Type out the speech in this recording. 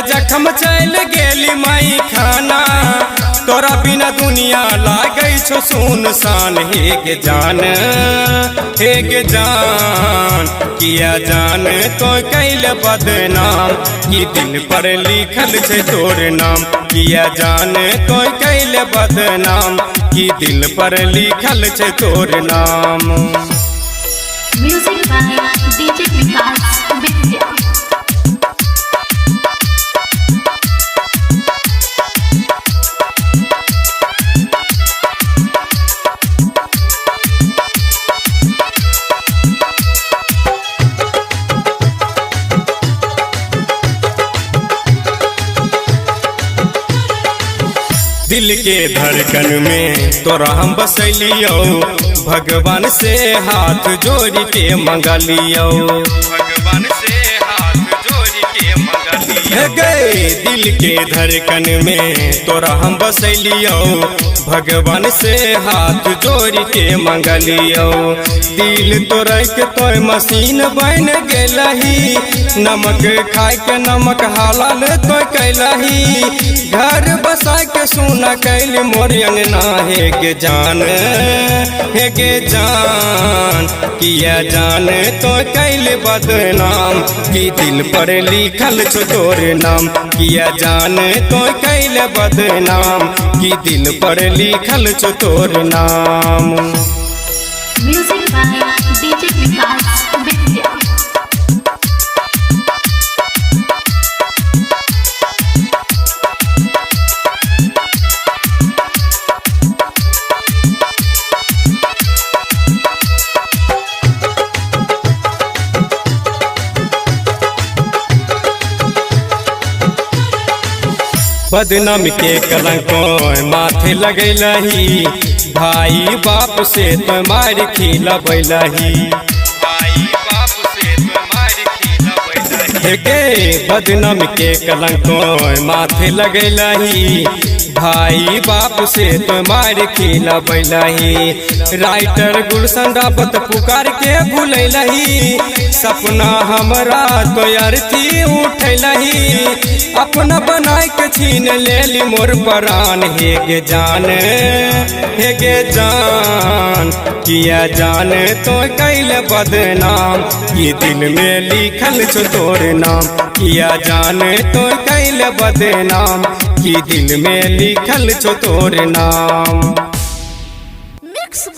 जखम चल गेली माई खाना तोरा बिना दुनिया लागे छो सुनसान। हे गे जान किया जान तो कैल बदनाम कि दिल पर लिखल छे तोर नाम। किया जान तो कैल बदनाम कि दिल पर लिखल छे तोर नाम। म्यूजिक बाय डीजे विकास विद्या। दिल के धड़कन में तोरा हम बसलियो भगवान से हाथ जोड़ के मंगलियो। भगवान से हाथ जोड़ के मंगलियो गए दिल के धड़कन में तोरा हम बसलियो भगवान से हाथ जोड़ के मंगलियो। दिल तोरा के तो मशीन बन गेलही नमक खाए के नमक हालाल तो कैलही। घर बसा के सुना कैल मोर अंगना। हे गे जान किया जान तो कैल बदनाम कि दिल पर लिखल छो तोर नाम। किया जान तो कैल बदनाम कि दिल पर लिखल छो तोर नाम। म्यूजिक बाय डीजे विकास विद्या। बदनाम के कलंक माथे लगैलही भाई बाप से तो मार खिलबैलही। भाई बाप से तो मार खिलबैलही गे बदनाम के कलंक माथे लगैलही भाई बाप से तो मार खिलबैलही। राइटर गुलशन रावत पुकार के भूलैलही सपना हमरा तो अर्थी उठैलही। अपना बनाए के छीन लेली मोर प्राण। हे गे जान किया जान तो कैल बदनाम कि दिल में लिखल छो तोर नाम। किया जान तो कैल बदनाम कि दिल में लिखल छो तोर नाम। मिक्स